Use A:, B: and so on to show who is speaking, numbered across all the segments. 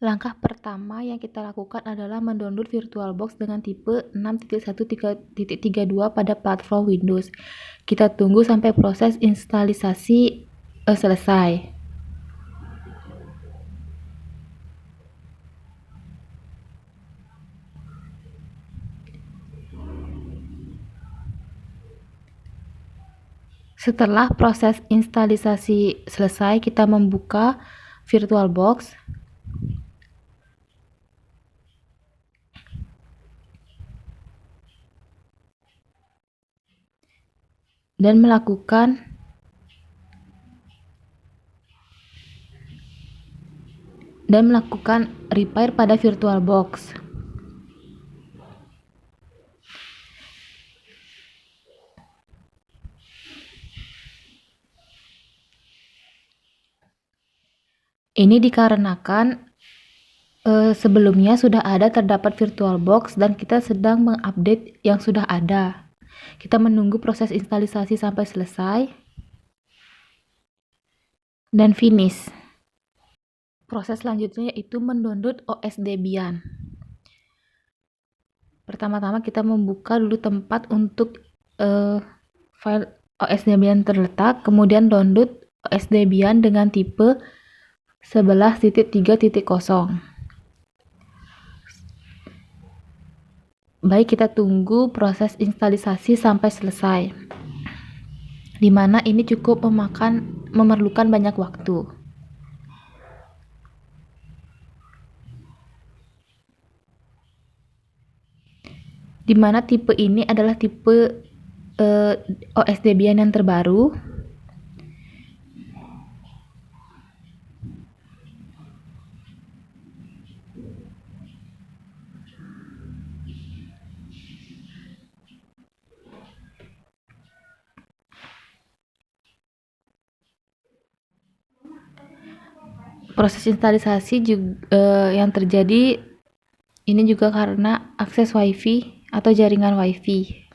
A: Langkah pertama yang kita lakukan adalah mendownload VirtualBox dengan tipe 6.1.32 pada platform Windows. Kita tunggu sampai proses instalisasi selesai. Setelah proses instalisasi selesai, kita membuka VirtualBox. Dan melakukan repair pada VirtualBox. Ini dikarenakan sebelumnya sudah ada terdapat VirtualBox dan kita sedang mengupdate yang sudah ada. Kita menunggu proses instalisasi sampai selesai dan finish. Proses selanjutnya yaitu mendownload OS Debian. Pertama-tama kita membuka dulu tempat untuk file OS Debian terletak, kemudian download OS Debian dengan tipe 11.3.0. Baik, kita tunggu proses instalisasi sampai selesai, di mana ini cukup memerlukan banyak waktu. Di mana tipe ini adalah tipe OS Debian yang terbaru. Proses instalisasi juga yang terjadi ini juga karena akses WiFi atau jaringan WiFi,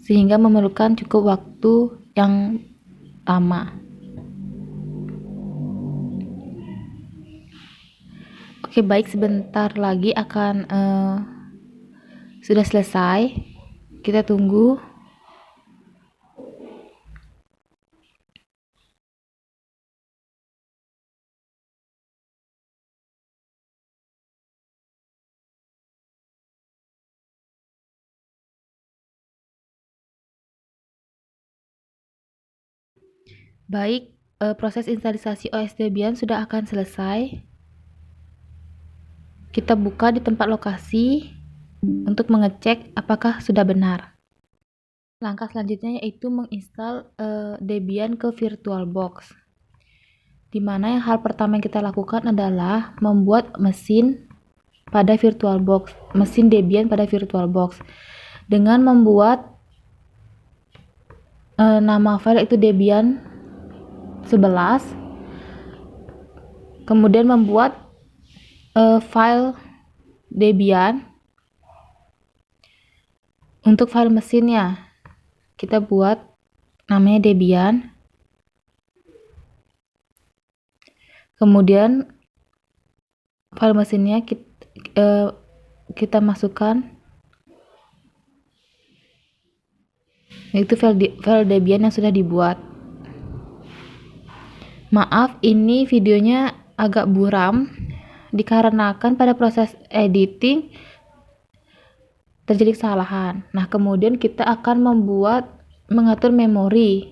A: sehingga memerlukan cukup waktu yang lama. Oke, baik, sebentar lagi akan sudah selesai. Kita tunggu. Baik, proses instalisasi OS Debian sudah akan selesai. Kita buka di tempat lokasi untuk mengecek apakah sudah benar. Langkah selanjutnya yaitu menginstal Debian ke VirtualBox. Di mana hal pertama yang kita lakukan adalah membuat mesin pada VirtualBox, mesin Debian pada VirtualBox, dengan membuat nama file itu Debian 11, kemudian membuat file Debian. Untuk file mesinnya kita buat namanya Debian, kemudian file mesinnya kita masukkan, yaitu file Debian yang sudah dibuat. Maaf, ini videonya agak buram dikarenakan pada proses editing terjadi kesalahan. Nah, kemudian kita akan mengatur memori.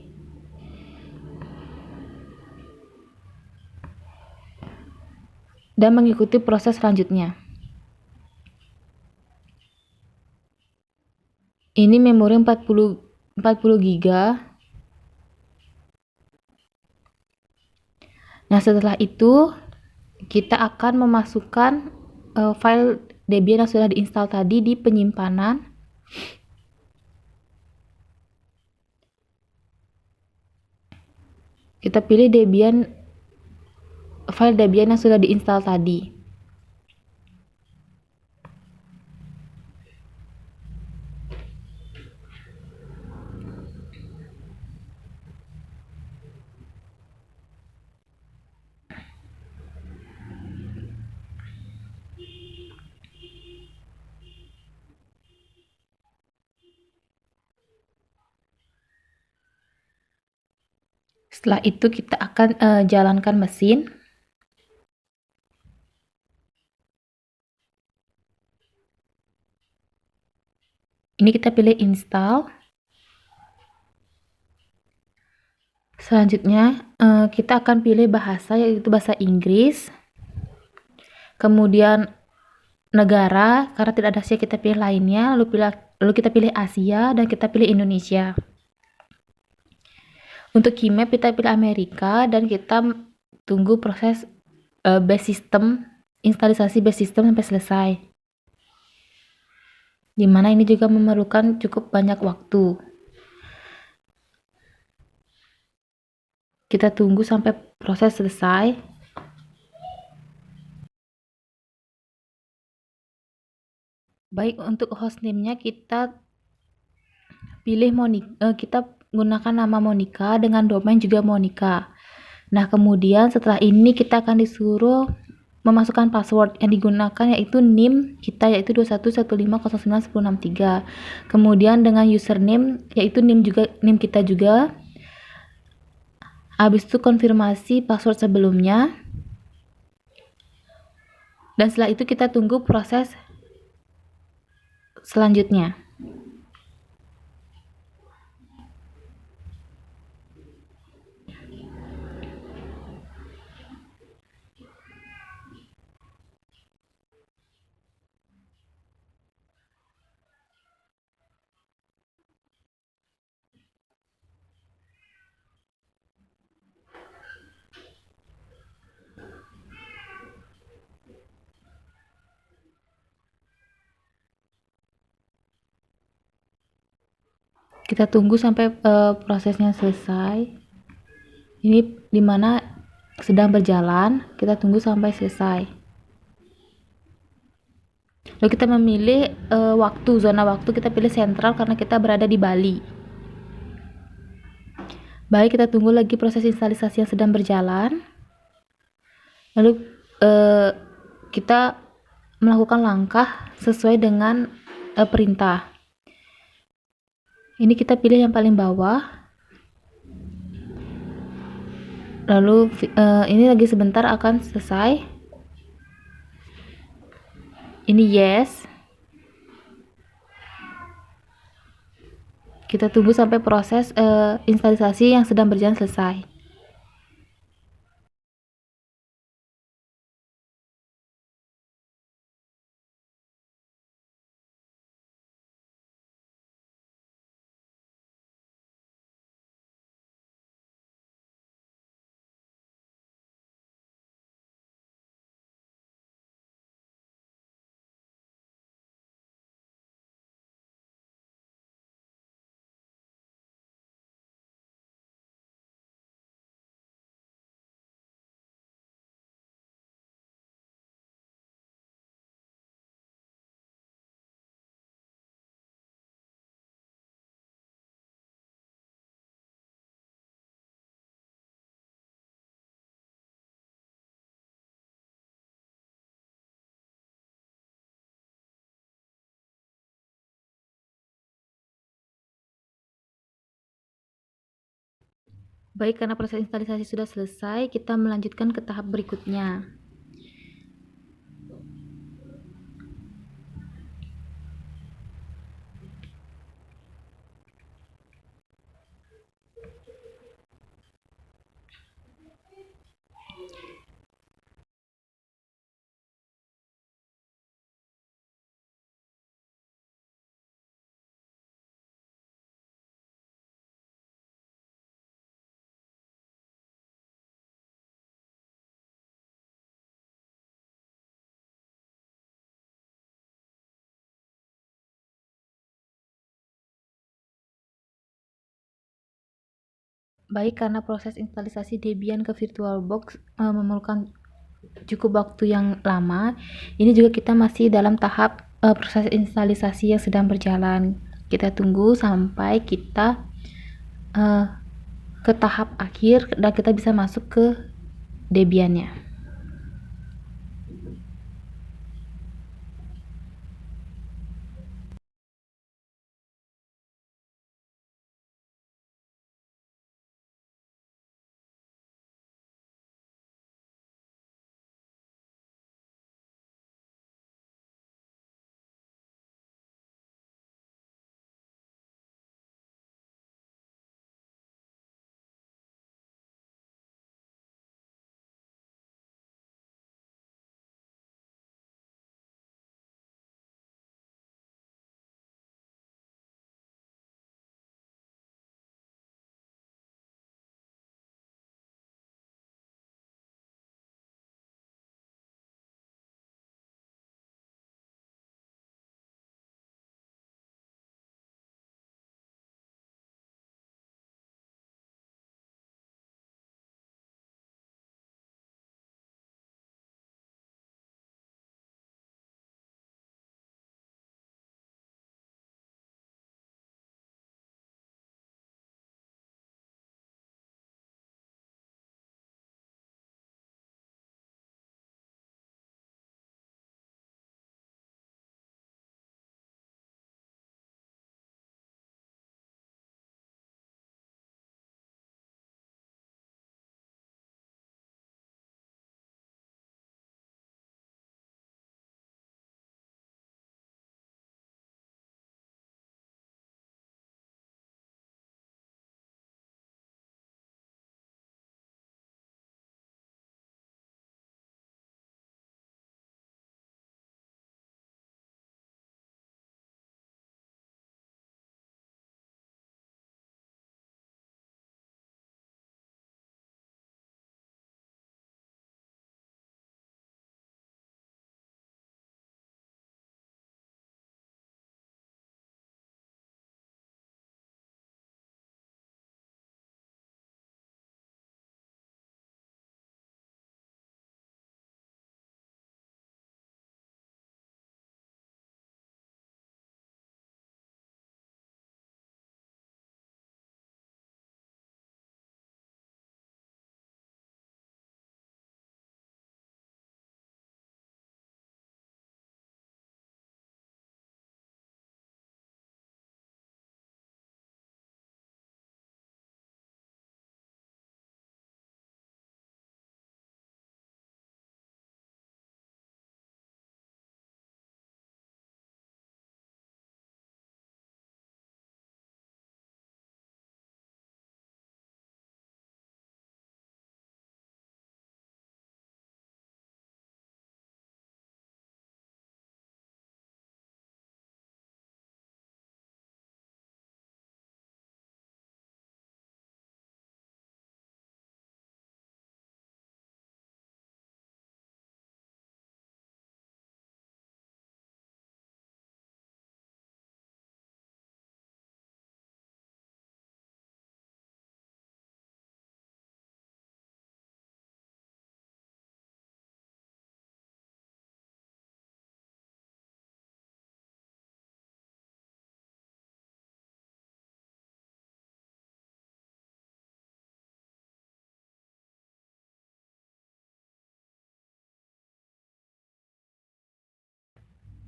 A: Dan mengikuti proses selanjutnya. Ini memori 40 GB. Nah, setelah itu kita akan memasukkan file Debian yang sudah diinstal tadi di penyimpanan. Kita pilih file Debian yang sudah diinstal tadi. Setelah itu kita akan jalankan mesin. Ini kita pilih install. Selanjutnya kita akan pilih bahasa, yaitu bahasa Inggris. Kemudian negara, karena tidak ada Asia kita pilih lainnya, lalu kita pilih Asia dan kita pilih Indonesia. Untuk keymap kita pilih Amerika dan kita tunggu proses base system, instalisasi base system sampai selesai. Dimana ini juga memerlukan cukup banyak waktu. Kita tunggu sampai proses selesai. Baik, untuk hostname-nya kita pilih kita gunakan nama Monica dengan domain juga Monica. Nah, kemudian setelah ini kita akan disuruh memasukkan password yang digunakan, yaitu NIM kita, yaitu 2115091063. Kemudian dengan username, yaitu NIM kita juga. Habis itu konfirmasi password sebelumnya. Dan setelah itu kita tunggu proses selanjutnya. Kita tunggu sampai prosesnya selesai. Ini dimana sedang berjalan, kita tunggu sampai selesai. Lalu kita memilih zona waktu kita pilih sentral karena kita berada di Bali. Baik, kita tunggu lagi proses instalisasi yang sedang berjalan. Lalu kita melakukan langkah sesuai dengan perintah. Ini kita pilih yang paling bawah. Lalu ini lagi sebentar akan selesai. Ini yes. Kita tunggu sampai proses instalisasi yang sedang berjalan selesai. Baik, karena proses instalisasi sudah selesai, kita melanjutkan ke tahap berikutnya. Baik, karena proses instalisasi Debian ke VirtualBox memerlukan cukup waktu yang lama, ini juga kita masih dalam tahap proses instalisasi yang sedang berjalan. Kita tunggu sampai kita ke tahap akhir dan kita bisa masuk ke Debian-nya.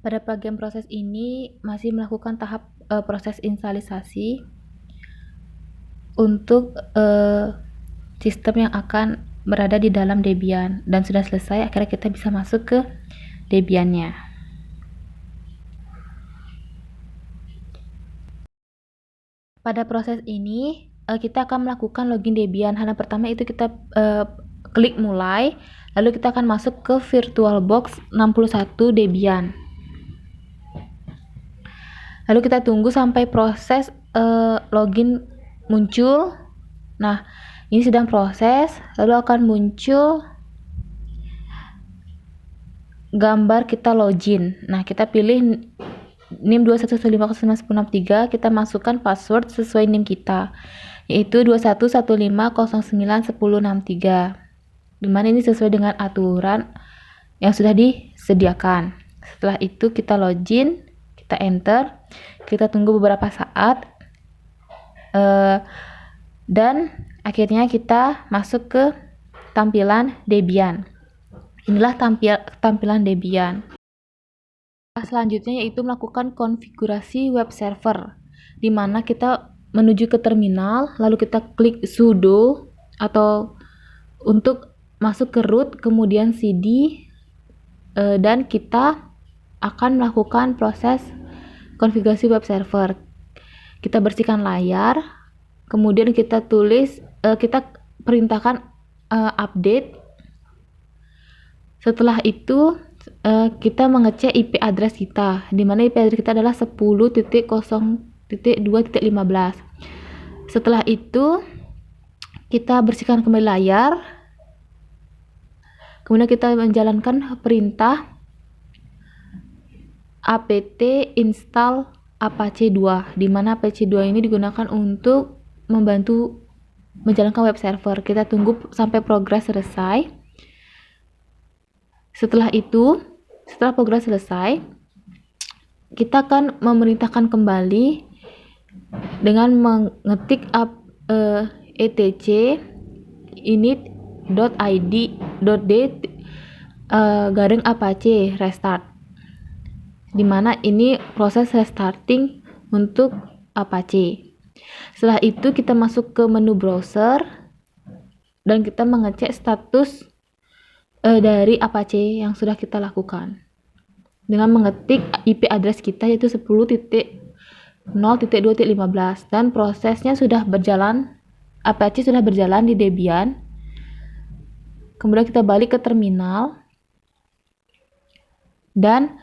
A: Pada bagian proses ini masih melakukan tahap proses instalisasi untuk sistem yang akan berada di dalam Debian, dan sudah selesai. Akhirnya kita bisa masuk ke Debiannya. Pada proses ini kita akan melakukan login Debian. Hal yang pertama itu kita klik mulai, lalu kita akan masuk ke VirtualBox 61 Debian. Lalu kita tunggu sampai proses login muncul. Nah, ini sedang proses, lalu akan muncul gambar kita login. Nah, kita pilih NIM 2115091063, kita masukkan password sesuai NIM kita, yaitu 2115091063, dimana ini sesuai dengan aturan yang sudah disediakan. Setelah itu kita login, kita enter, kita tunggu beberapa saat, dan akhirnya kita masuk ke tampilan Debian. Inilah tampilan Debian. Selanjutnya yaitu melakukan konfigurasi web server, di mana kita menuju ke terminal, lalu kita klik sudo atau untuk masuk ke root, kemudian cd, dan kita akan melakukan proses konfigurasi web server. Kita bersihkan layar, kemudian kita kita perintahkan update. Setelah itu kita mengecek IP address kita, di mana IP address kita adalah 10.0.2.15. Setelah itu kita bersihkan kembali layar, kemudian kita menjalankan perintah apt install Apache 2, di mana Apache 2 ini digunakan untuk membantu menjalankan web server. Kita tunggu sampai progres selesai. Setelah progres selesai, kita akan memerintahkan kembali dengan mengetik etc init.id.d / restart, dimana ini proses restarting untuk Apache. Setelah itu kita masuk ke menu browser dan kita mengecek status dari Apache yang sudah kita lakukan dengan mengetik IP address kita, yaitu 10.0.2.15, dan prosesnya sudah berjalan. Apache sudah berjalan di Debian. Kemudian kita balik ke terminal dan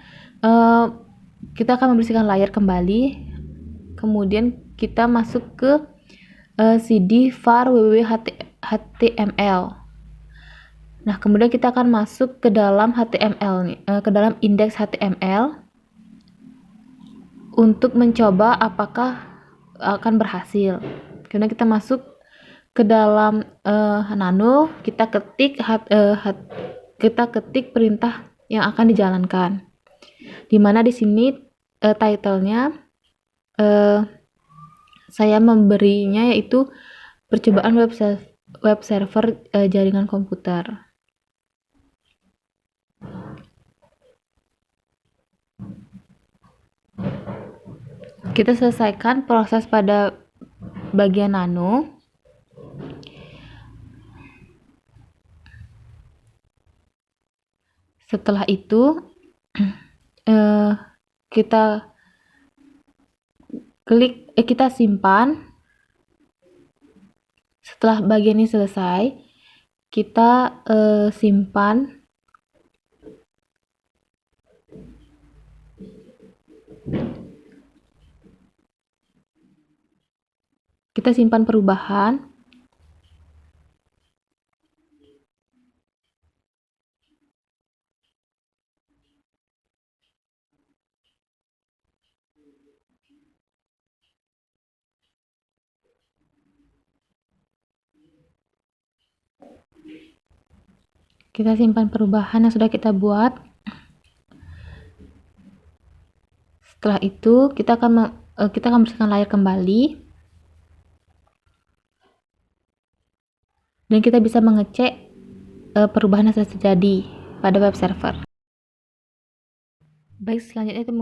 A: kita akan membersihkan layar kembali. Kemudian kita masuk ke cd var www.html. Nah, kemudian kita akan masuk ke dalam HTML, ke dalam indeks HTML untuk mencoba apakah akan berhasil. Kemudian kita masuk ke dalam nano, kita ketik perintah yang akan dijalankan. Dimana di sini title-nya saya memberinya yaitu percobaan web server jaringan komputer. Kita selesaikan proses pada bagian nano. Setelah itu kita simpan. Setelah bagian ini selesai, kita simpan. Kita simpan perubahan. Kita simpan perubahan yang sudah kita buat. Setelah itu kita akan bersihkan layar kembali. Dan kita bisa mengecek perubahan yang sudah terjadi pada web server. Baik, selanjutnya itu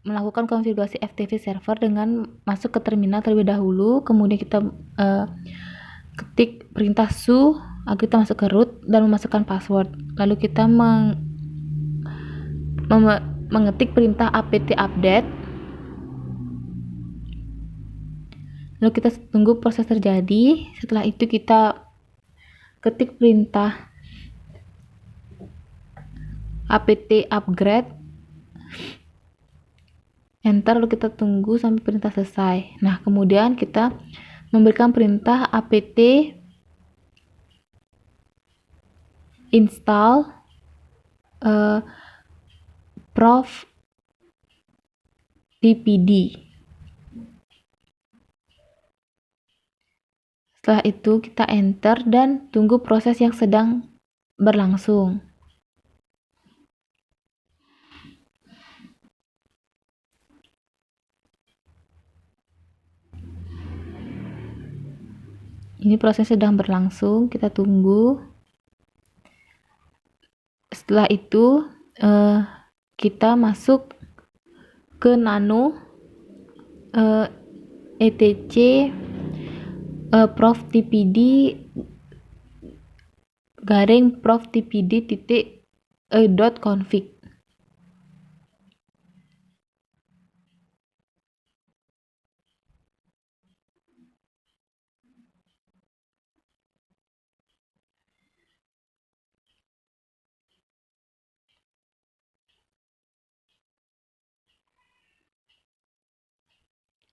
A: melakukan konfigurasi FTP server dengan masuk ke terminal terlebih dahulu, kemudian kita ketik perintah su, kita masuk ke root dan memasukkan password. Lalu kita mengetik perintah apt update. Lalu kita tunggu proses terjadi. Setelah itu kita ketik perintah apt upgrade, enter, lalu kita tunggu sampai perintah selesai. Nah, kemudian kita memberikan perintah apt install prof tpd. Setelah itu kita enter dan tunggu proses yang sedang berlangsung. Ini proses sedang berlangsung, kita tunggu. Setelah itu kita masuk ke nano etc prof tpd garing prof tpd .config.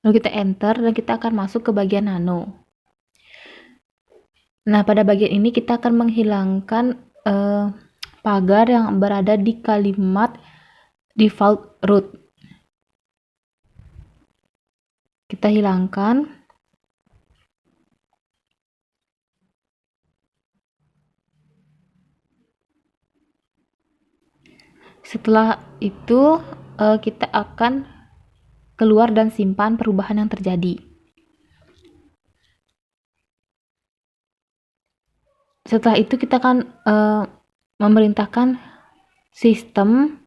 A: Lalu kita enter dan kita akan masuk ke bagian nano. Nah, pada bagian ini kita akan menghilangkan pagar yang berada di kalimat default root. Kita hilangkan. Setelah itu kita akan keluar dan simpan perubahan yang terjadi. Setelah itu kita akan memerintahkan sistem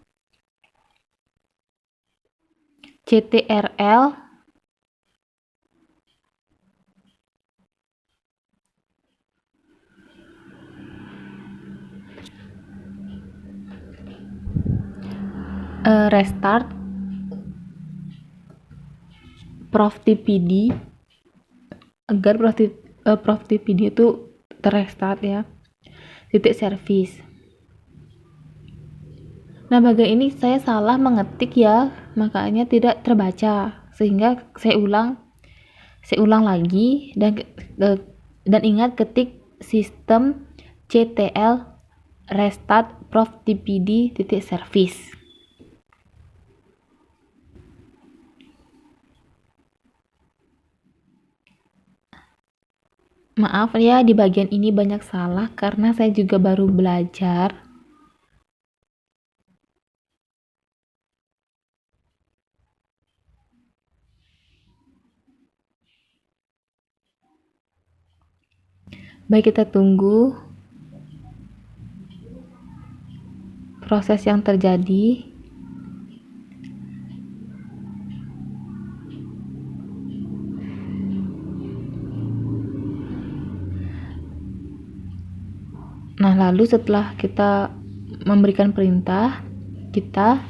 A: ctrl restart prof tpd agar prof tpd itu terrestart ya, titik service. Nah, bagian ini saya salah mengetik ya, makanya tidak terbaca, sehingga saya ulang lagi dan ingat ketik sistem ctl restart prof tpd titik service. Maaf ya, di bagian ini banyak salah karena saya juga baru belajar. Baik, kita tunggu proses yang terjadi. Nah, lalu setelah kita memberikan perintah, kita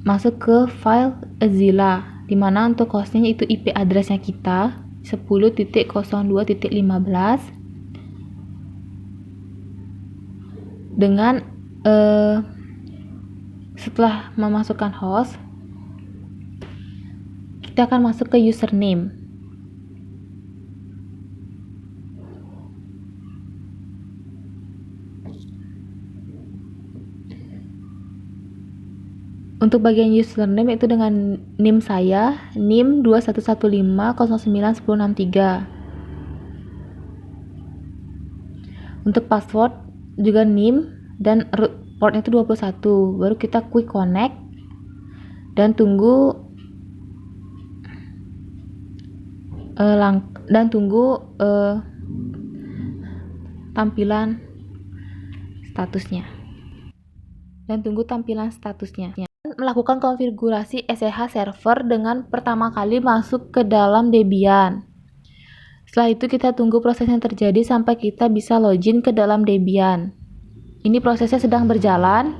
A: masuk ke file Azila, dimana untuk hostnya itu IP addressnya kita 10.02.15 dengan setelah memasukkan host, kita akan masuk ke username. Untuk bagian username itu dengan NIM saya, NIM 2115091063. Untuk password juga NIM dan portnya itu 21. Baru kita quick connect dan tunggu tampilan statusnya. melakukan konfigurasi SSH server dengan pertama kali masuk ke dalam Debian. Setelah itu kita tunggu proses yang terjadi sampai kita bisa login ke dalam Debian. Ini prosesnya sedang berjalan.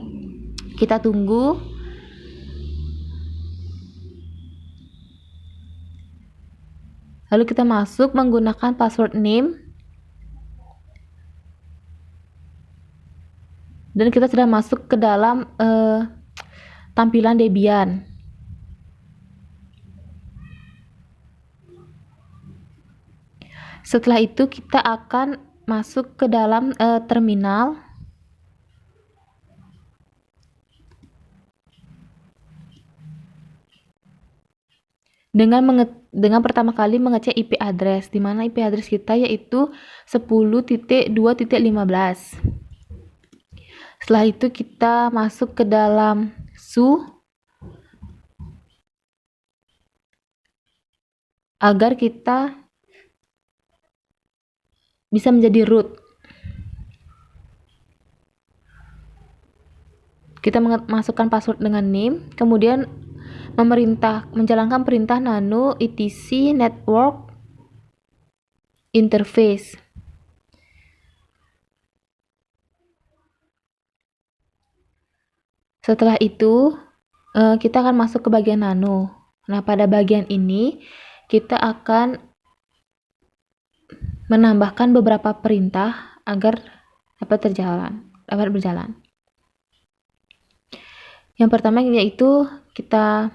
A: Kita tunggu. Lalu kita masuk menggunakan password name. Dan kita sudah masuk ke dalam tampilan Debian. Setelah itu kita akan masuk ke dalam terminal. Dengan pertama kali mengecek IP address, di mana IP address kita yaitu 10.2.15. Setelah itu kita masuk ke dalam su agar kita bisa menjadi root. Kita masukkan password dengan name, kemudian menjalankan perintah nano etc network interface. Setelah itu kita akan masuk ke bagian nano. Nah, pada bagian ini kita akan menambahkan beberapa perintah agar dapat berjalan. Yang pertama yaitu kita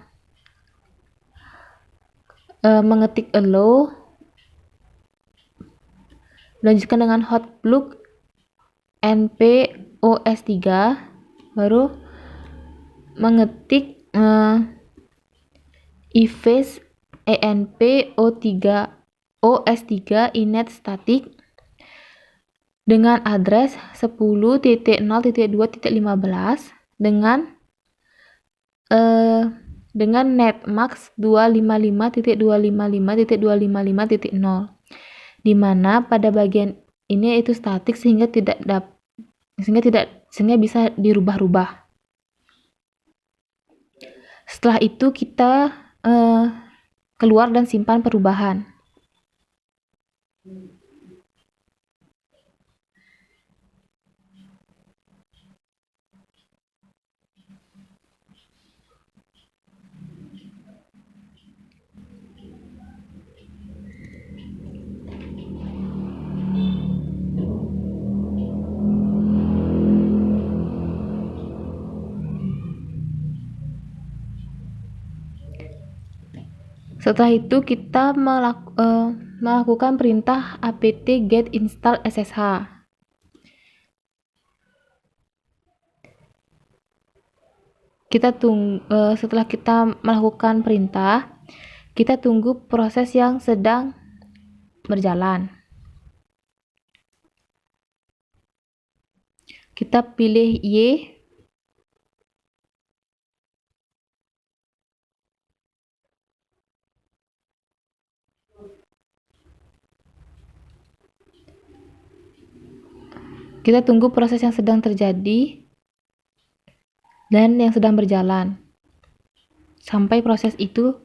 A: mengetik allow, lanjutkan dengan hotplug np os3, baru mengetik ifase enp os3 init static dengan address 10.0.2.15 dengan netmask 255.255.255.0, di mana pada bagian ini itu statik sehingga bisa dirubah-rubah. Setelah itu kita keluar dan simpan perubahan. Setelah itu kita melakukan perintah apt get install ssh. Setelah kita melakukan perintah, kita tunggu proses yang sedang berjalan. Kita pilih Y. Kita tunggu proses yang sedang terjadi dan yang sedang berjalan sampai proses itu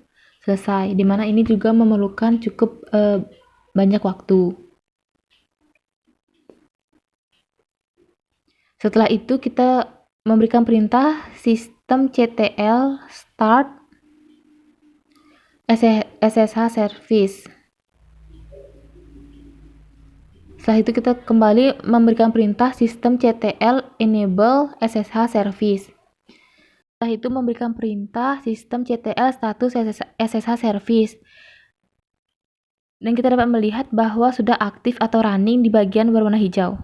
A: selesai, di mana ini juga memerlukan cukup banyak waktu. Setelah itu kita memberikan perintah systemctl start ssh service. Setelah itu kita kembali memberikan perintah systemctl enable ssh service. Setelah itu memberikan perintah systemctl status ssh service. Dan kita dapat melihat bahwa sudah aktif atau running di bagian berwarna hijau.